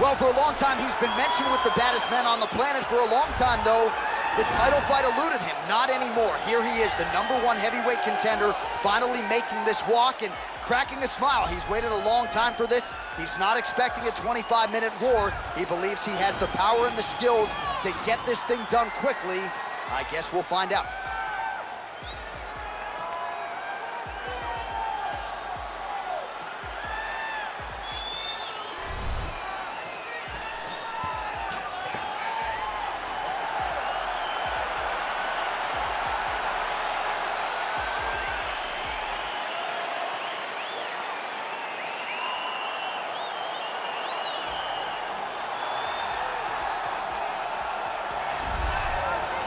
Well, for a long time, he's been mentioned with the baddest men on the planet. For a long time, though, the title fight eluded him. Not anymore. Here he is, the #1 heavyweight contender, finally making this walk and cracking a smile. He's waited a long time for this. He's not expecting a 25-minute war. He believes he has the power and the skills to get this thing done quickly. I guess we'll find out.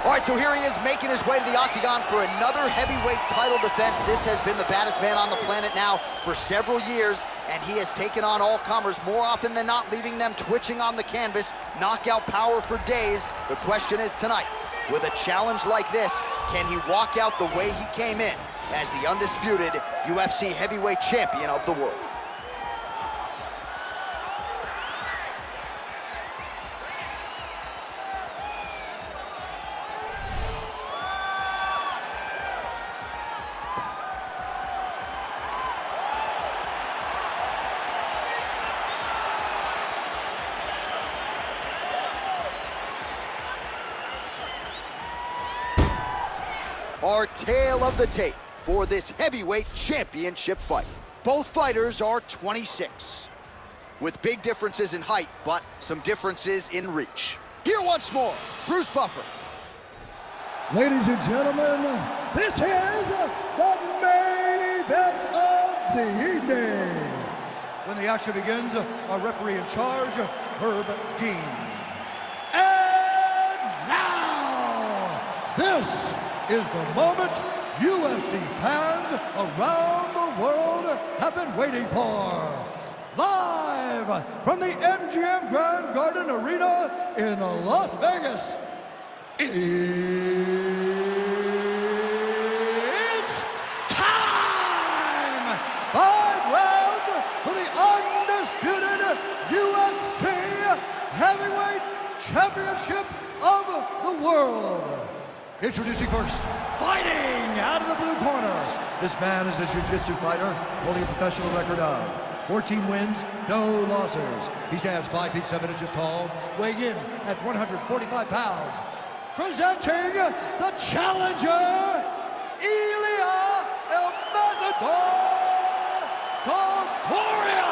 All right, so here he is making his way to the octagon for another heavyweight title defense. This has been the baddest man on the planet now for several years, and he has taken on all comers more often than not, leaving them twitching on the canvas. Knockout power for days. The question is tonight, with a challenge like this, can he walk out the way he came in as the undisputed UFC heavyweight champion of the world? Our tale of the tape for this heavyweight championship fight. Both fighters are 26, with big differences in height, but some differences in reach. Here once more, Bruce Buffer. Ladies and gentlemen, this is the main event of the evening. When the action begins, our referee in charge, Herb Dean. And now, this is the moment UFC fans around the world have been waiting for. Live from the MGM Grand Garden Arena in Las Vegas, it's time! 5 rounds for the undisputed UFC Heavyweight Championship of the world. Introducing first, fighting out of the blue corner. This man is a jiu-jitsu fighter holding a professional record of 14 wins, no losses. He stands 5 feet 7 inches tall, weighing in at 145 pounds. Presenting the challenger, Ilia Topuria.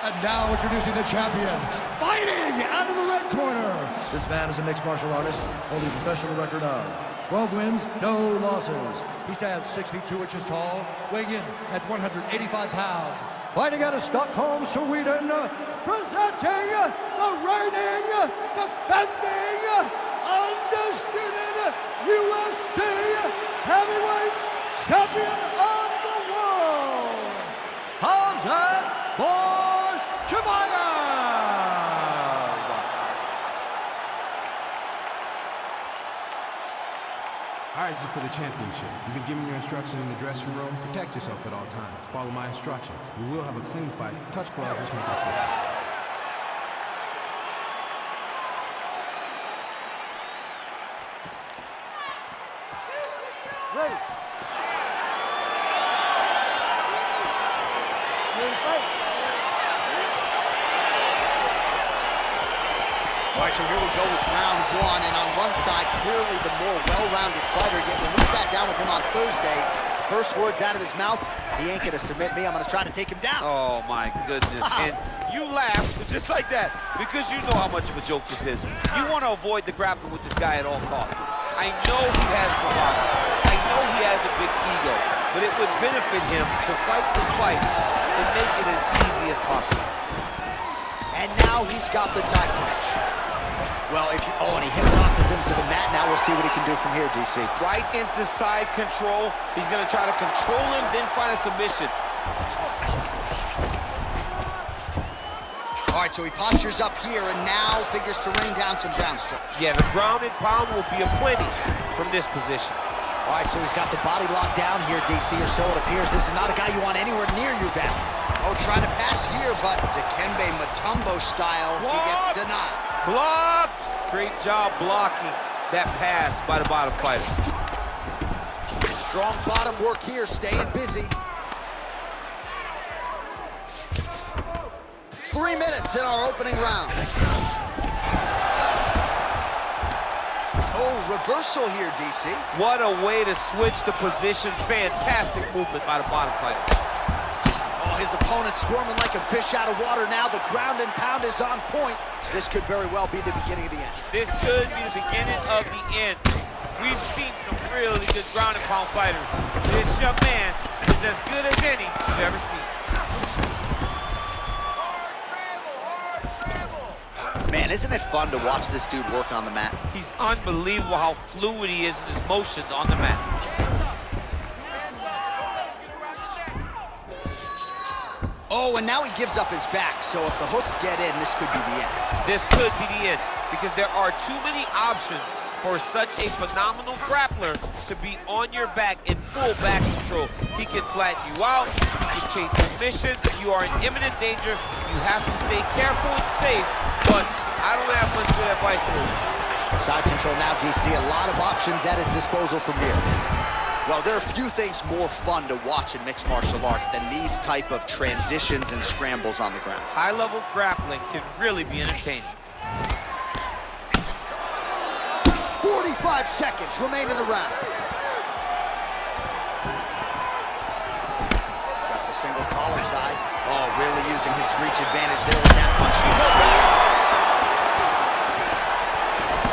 And now introducing the champion, fighting out of the red corner. This man is a mixed martial artist, holding a professional record of 12 wins, no losses. He stands 6 feet 2 inches tall, weighing in at 185 pounds. Fighting out of Stockholm, Sweden, presenting the reigning, defending, undisputed UFC heavyweight champion of the world, Khamzat Chimaev. All right, this is for the championship. You've been giving your instructions in the dressing room. Protect yourself at all times. Follow my instructions. We will have a clean fight. Touch gloves, let's make it fair. Ready. All right, so here we go with round one, and on one side, clearly the more well-rounded fighter. Yet when we sat down with him on Thursday, first words out of his mouth, he ain't gonna submit me, I'm gonna try to take him down. Oh my goodness, and you laugh just like that because you know how much of a joke this is. You want to avoid the grappling with this guy at all costs. I know he has bravado, I know he has a big ego, but it would benefit him to fight this fight and make it as easy as possible. And now he's got the tie clinch. Well, and he hip tosses him to the mat. Now we'll see what he can do from here, DC. Right into side control. He's going to try to control him, then find a submission. All right, so he postures up here and now figures to rain down some ground strikes. Yeah, the ground and pound will be aplenty from this position. All right, so he's got the body locked down here, DC, or so it appears. This is not a guy you want anywhere near your back. Oh, trying to pass here, but Dikembe Mutombo style, he gets denied. Blocked! Great job blocking that pass by the bottom fighter. Strong bottom work here, staying busy. 3 minutes in our opening round. Oh, reversal here, DC. What a way to switch the position. Fantastic movement by the bottom fighter. Oh, his opponent squirming like a fish out of water now. The ground and pound is on point. This could very well be the beginning of the end. This could be the beginning of the end. We've seen some really good ground and pound fighters. This young man is as good as any you've ever seen. Man, isn't it fun to watch this dude work on the mat? He's unbelievable how fluid he is in his motions on the mat. Oh, and now he gives up his back, so if the hooks get in, this could be the end. This could be the end because there are too many options for such a phenomenal grappler to be on your back in full back control. He can flatten you out, he can chase submissions. You are in imminent danger. You have to stay careful and safe, but I don't have much good advice for you. Side control now, DC. A lot of options at his disposal from here. Well, there are few things more fun to watch in mixed martial arts than these type of transitions and scrambles on the ground. High-level grappling can really be entertaining. 45 seconds remain in the round. Got the single collar tie. Oh, really using his reach advantage there with that punch.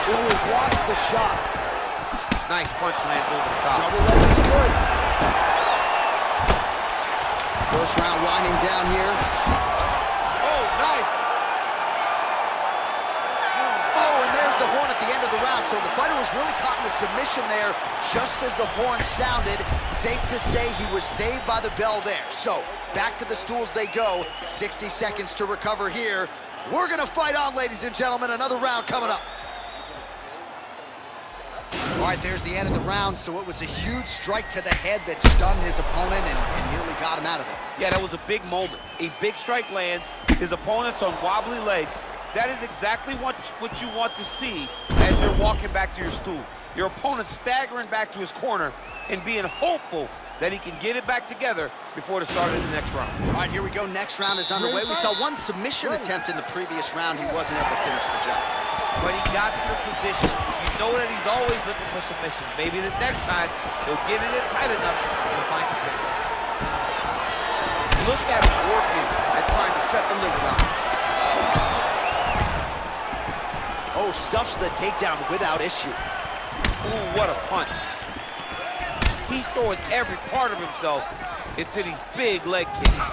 Ooh, blocks the shot. Nice punch lands over the top. Double leg is good. First round winding down here. Oh, nice. Oh, and there's the horn at the end of the round. So the fighter was really caught in a submission there just as the horn sounded. Safe to say he was saved by the bell there. So back to the stools they go. 60 seconds to recover here. We're going to fight on, ladies and gentlemen. Another round coming up. All right, there's the end of the round. So it was a huge strike to the head that stunned his opponent and nearly got him out of there. Yeah, that was a big moment. A big strike lands. His opponent's on wobbly legs. That is exactly what you want to see as you're walking back to your stool. Your opponent staggering back to his corner and being hopeful that he can get it back together before the start of the next round. All right, here we go. Next round is underway. We saw one submission attempt in the previous round. He wasn't able to finish the job. But he got to the position. You know that he's always looking for submission. Maybe the next time he'll get it in tight enough to find the finish. Look at him working at trying to shut the liver down. Oh, stuffs the takedown without issue. Ooh, what a punch. He's throwing every part of himself into these big leg kicks.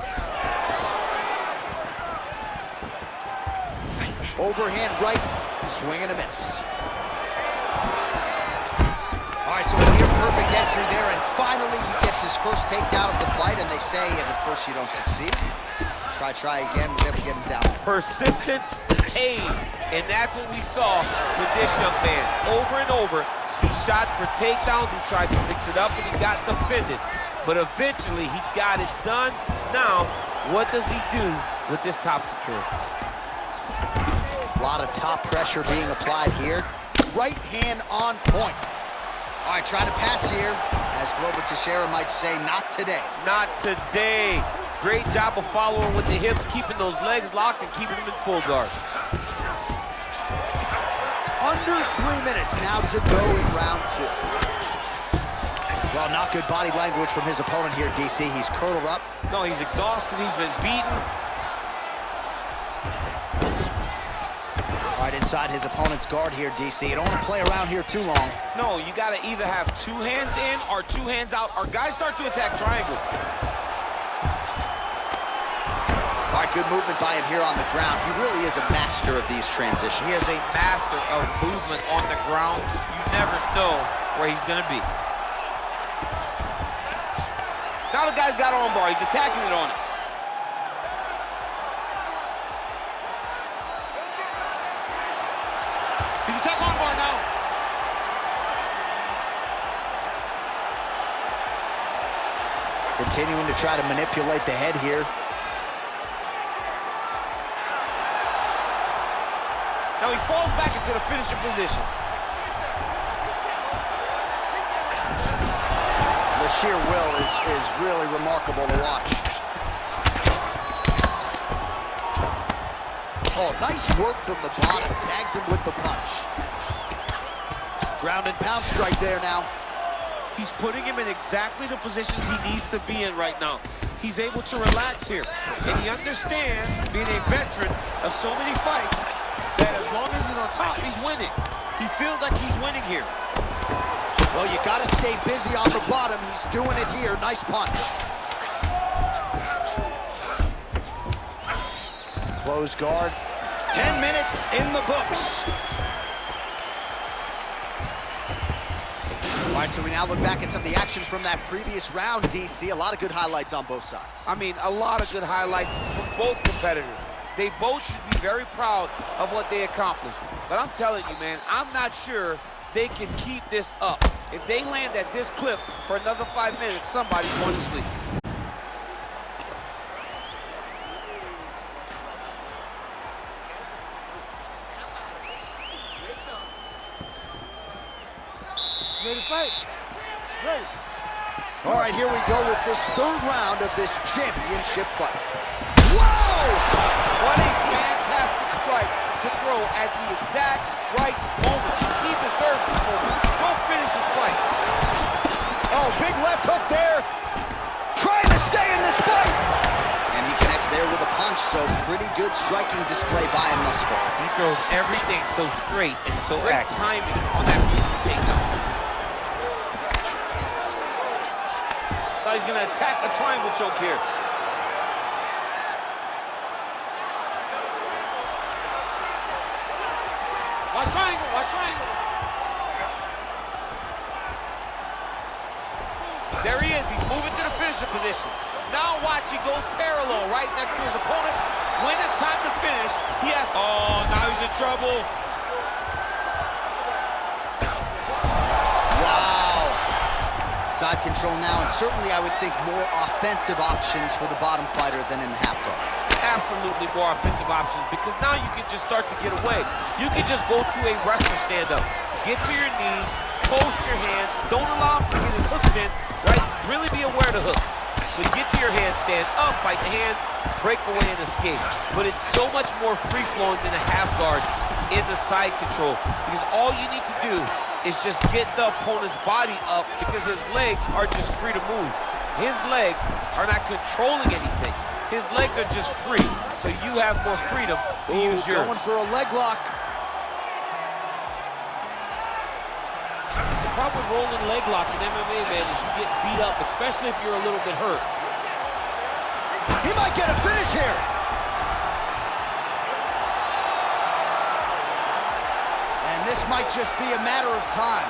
Overhand right, swing and a miss. All right, so a near perfect entry there, and finally he gets his first takedown of the fight, and they say if at first you don't succeed, try again, we'll never get him down. Persistence pays, and that's what we saw with this young man. Over and over, he shot for takedowns, he tried to fix it up, and he got defended. But eventually, he got it done. Now, what does he do with this top control? A lot of top pressure being applied here. Right hand on point. All right, trying to pass here. As Glover Teixeira might say, not today. Not today. Great job of following with the hips, keeping those legs locked and keeping them in full guard. Under 3 minutes now to go in round two. Well, not good body language from his opponent here, DC. He's curled up. No, he's exhausted. He's been beaten. All right, inside his opponent's guard here, DC. You don't want to play around here too long. No, you got to either have two hands in or two hands out, or guys start to attack triangle. All right, good movement by him here on the ground. He really is a master of these transitions. He is a master of movement on the ground. You never know where he's going to be. Now the guy's got armbar. He's attacking it on it. He's attacking armbar now. Continuing to try to manipulate the head here. Now he falls back into the finishing position. The sheer will is really remarkable to watch. Oh, nice work from the bottom. Tags him with the punch. Ground and pound strike there now. He's putting him in exactly the positions he needs to be in right now. He's able to relax here. And he understands, being a veteran of so many fights, that as long as he's on top, he's winning. He feels like he's winning here. Well, you gotta stay busy on the bottom. He's doing it here. Nice punch. Close guard. 10 minutes in the books. All right, so we now look back at some of the action from that previous round, DC. A lot of good highlights on both sides. I mean, a lot of good highlights from both competitors. They both should be very proud of what they accomplished. But I'm telling you, man, I'm not sure they can keep this up. If they land at this clip for another 5 minutes, somebody's going to sleep. Ready to fight? Ready. All right, here we go with this third round of this championship fight. Whoa! What a fantastic strike to throw at the exact right moment. He deserves this moment. Go finish his fight. Oh, big left hook there. Trying to stay in this fight. And he connects there with a punch, so pretty good striking display by him thus far. He throws everything so straight and so accurate. Timing on that takedown. Now he's going to attack a triangle choke here. Watch triangle, watch triangle. There he is, he's moving to the finisher position. Now watch, he goes parallel right next to his opponent. When it's time to finish, he has... Oh, now he's in trouble. Side control now, and certainly I would think more offensive options for the bottom fighter than in the half guard. Absolutely more offensive options, because now you can just start to get away. You can just go to a wrestler stand-up. Get to your knees, post your hands, don't allow him to get his hooks in, right? Really be aware of the hook. So get to your handstands, up, fight the hands, break away and escape. But it's so much more free-flowing than a half guard in the side control, because all you need to do is just get the opponent's body up, because his legs are just free to move. His legs are not controlling anything. His legs are just free, so you have more freedom to use yours. Going for a leg lock. The problem with rolling leg lock in MMA, man, is you get beat up, especially if you're a little bit hurt. He might get a finish here. And this might just be a matter of time.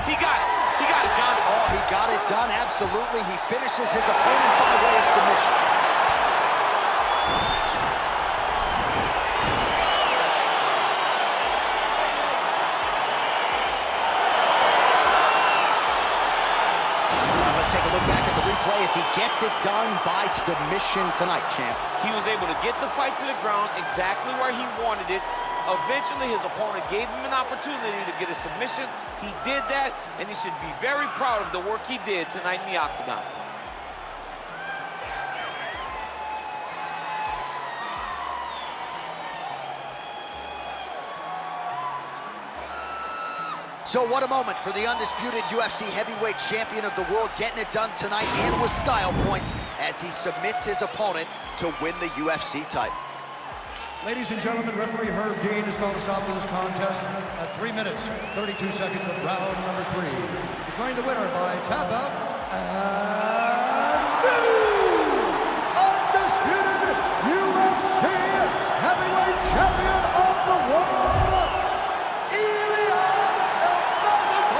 He got it. He got it, John. Oh, he got it done, absolutely. He finishes his opponent by way of submission. Take a look back at the replay as he gets it done by submission tonight, champ. He was able to get the fight to the ground exactly where he wanted it. Eventually, his opponent gave him an opportunity to get a submission. He did that, and he should be very proud of the work he did tonight in the octagon. So what a moment for the undisputed UFC heavyweight champion of the world, getting it done tonight and with style points as he submits his opponent to win the UFC title. Ladies and gentlemen, referee Herb Dean has called a stop to this contest at 3 minutes, 32 seconds of round number 3. Declaring the winner by tap out.